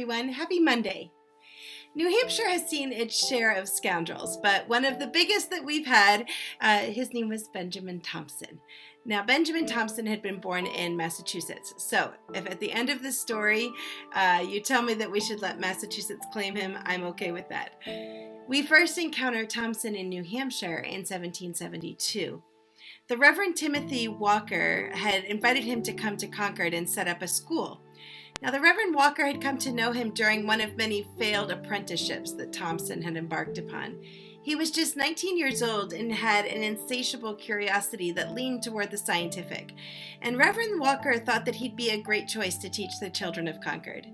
everyone. Happy Monday. New Hampshire has seen its share of scoundrels, but one of the biggest that we've had, his name was Benjamin Thompson. Now, Benjamin Thompson had been born in Massachusetts. So if at the end of this story, you tell me that we should let Massachusetts claim him, I'm okay with that. We first encounter Thompson in New Hampshire in 1772. The Reverend Timothy Walker had invited him to come to Concord and set up a school. Now, the Reverend Walker had come to know him during one of many failed apprenticeships that Thompson had embarked upon. He was just 19 years old and had an insatiable curiosity that leaned toward the scientific, and Reverend Walker thought that he'd be a great choice to teach the children of Concord.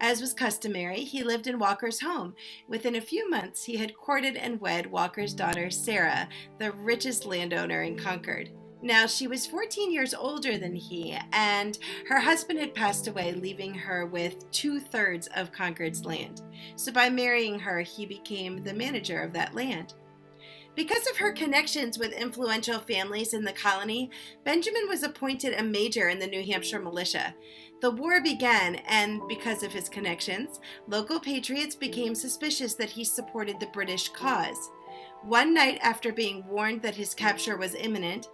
As was customary, he lived in Walker's home. Within a few months, he had courted and wed Walker's daughter, Sarah, the richest landowner in Concord. Now, she was 14 years older than he, and her husband had passed away, leaving her with 2/3 of Concord's land. So by marrying her, he became the manager of that land. Because of her connections with influential families in the colony, Benjamin was appointed a major in the New Hampshire militia. The war began, and because of his connections, local patriots became suspicious that he supported the British cause. One night, after being warned that his capture was imminent,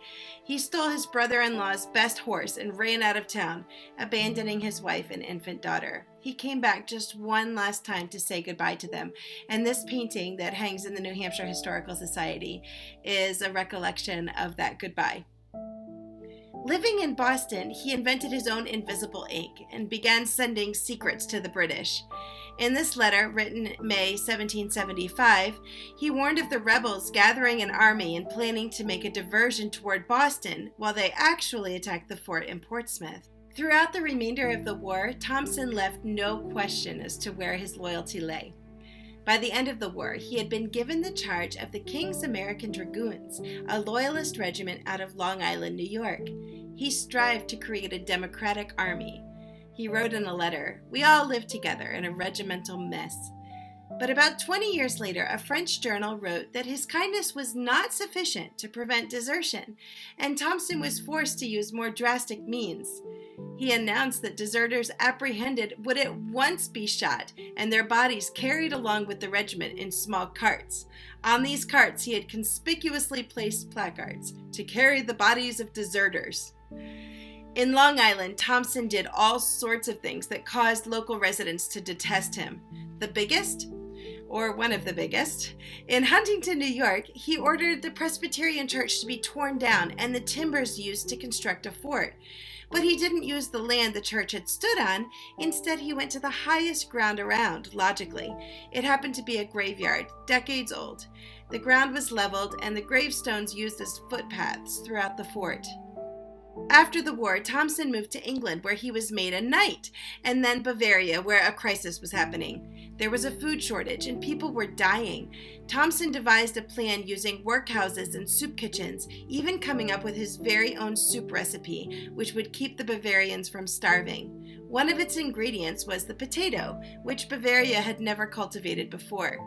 he stole his brother-in-law's best horse and ran out of town, abandoning his wife and infant daughter. He came back just one last time to say goodbye to them, and this painting that hangs in the New Hampshire Historical Society is a recollection of that goodbye. Living in Boston, he invented his own invisible ink and began sending secrets to the British. In this letter, written May 1775, he warned of the rebels gathering an army and planning to make a diversion toward Boston while they actually attacked the fort in Portsmouth. Throughout the remainder of the war, Thompson left no question as to where his loyalty lay. By the end of the war, he had been given the charge of the King's American Dragoons, a loyalist regiment out of Long Island, New York. He strived to create a democratic army. He wrote in a letter, "We all live together in a regimental mess." But about 20 years later, a French journal wrote that his kindness was not sufficient to prevent desertion, and Thompson was forced to use more drastic means. He announced that deserters apprehended would at once be shot and their bodies carried along with the regiment in small carts. On these carts, he had conspicuously placed placards to carry the bodies of deserters. In Long Island, Thompson did all sorts of things that caused local residents to detest him. The biggest, or one of the biggest, in Huntington, New York, he ordered the Presbyterian Church to be torn down and the timbers used to construct a fort. But he didn't use the land the church had stood on. Instead, he went to the highest ground around, logically. It happened to be a graveyard, decades old. The ground was leveled and the gravestones used as footpaths throughout the fort. After the war, Thompson moved to England, where he was made a knight, and then Bavaria, where a crisis was happening. There was a food shortage, and people were dying. Thompson devised a plan using workhouses and soup kitchens, even coming up with his very own soup recipe, which would keep the Bavarians from starving. One of its ingredients was the potato, which Bavaria had never cultivated before.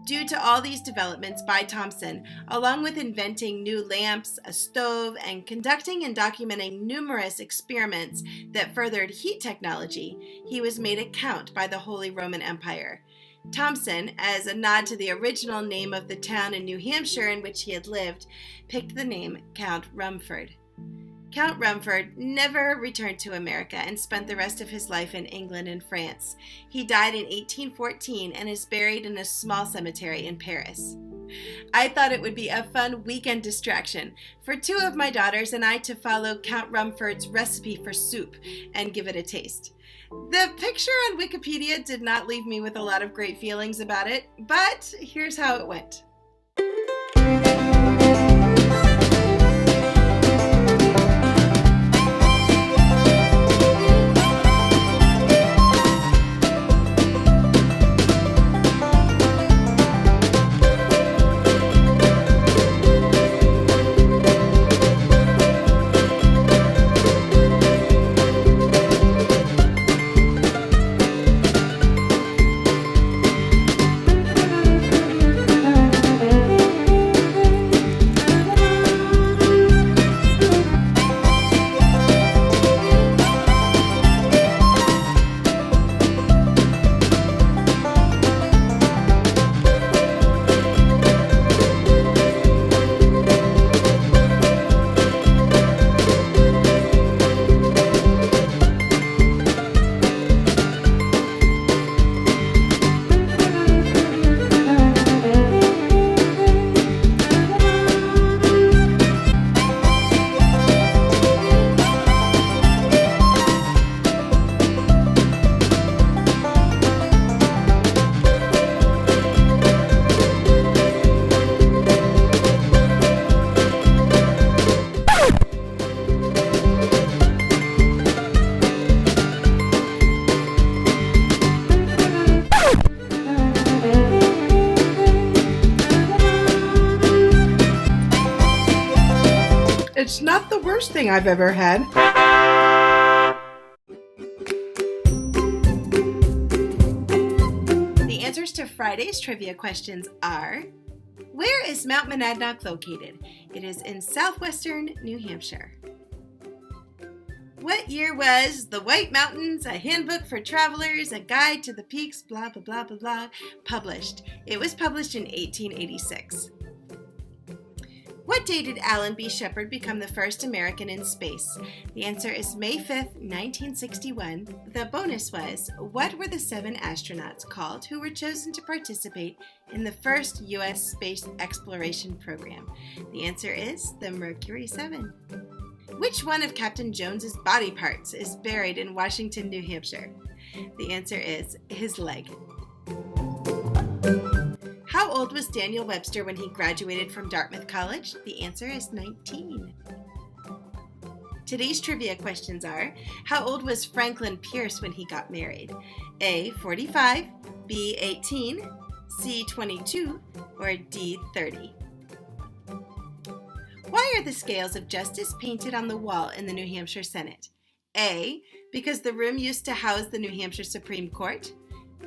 Due to all these developments by Thompson, along with inventing new lamps, a stove, and conducting and documenting numerous experiments that furthered heat technology, he was made a count by the Holy Roman Empire. Thompson, as a nod to the original name of the town in New Hampshire in which he had lived, picked the name Count Rumford. Count Rumford never returned to America and spent the rest of his life in England and France. He died in 1814 and is buried in a small cemetery in Paris. I thought it would be a fun weekend distraction for two of my daughters and I to follow Count Rumford's recipe for soup and give it a taste. The picture on Wikipedia did not leave me with a lot of great feelings about it, but here's how it went. worst thing I've ever had. The answers to Friday's trivia questions are: where is Mount Monadnock located? It is in southwestern New Hampshire. What year was The White Mountains, a handbook for travelers, a guide to the peaks, blah, blah, blah, blah, blah, published? It was published in 1886. What day did Alan B. Shepard become the first American in space? The answer is May 5th, 1961. The bonus was, what were the 7 astronauts called who were chosen to participate in the first U.S. space exploration program? The answer is the Mercury 7. Which one of Captain Jones's body parts is buried in Washington, New Hampshire? The answer is his leg. How old was Daniel Webster when he graduated from Dartmouth College? The answer is 19. Today's trivia questions are: how old was Franklin Pierce when he got married? A, 45, B, 18, C, 22, or D, 30? Why are the scales of justice painted on the wall in the New Hampshire Senate? A, because the room used to house the New Hampshire Supreme Court.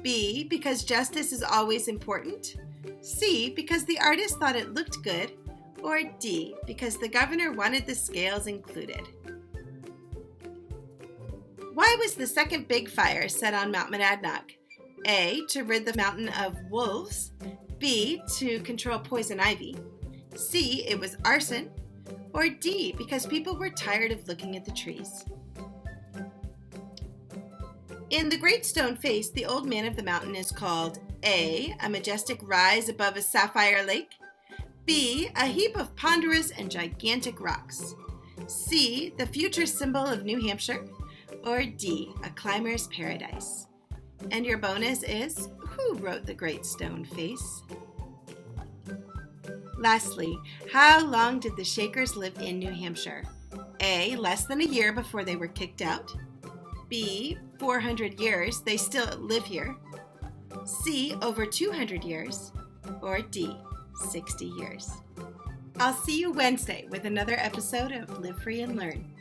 B, because justice is always important. C, because the artist thought it looked good. Or D, because the governor wanted the scales included. Why was the second big fire set on Mount Monadnock? A, to rid the mountain of wolves. B, to control poison ivy. C, it was arson. Or D, because people were tired of looking at the trees. In the Great Stone Face, the old man of the mountain is called A, a majestic rise above a sapphire lake. B, a heap of ponderous and gigantic rocks. C, the future symbol of New Hampshire. Or D, a climber's paradise. And your bonus is, who wrote the Great Stone Face? Lastly, how long did the Shakers live in New Hampshire? A, less than a year before they were kicked out. B, 400 years, they still live here. C, over 200 years. Or D, 60 years. I'll see you Wednesday with another episode of Live Free and Learn.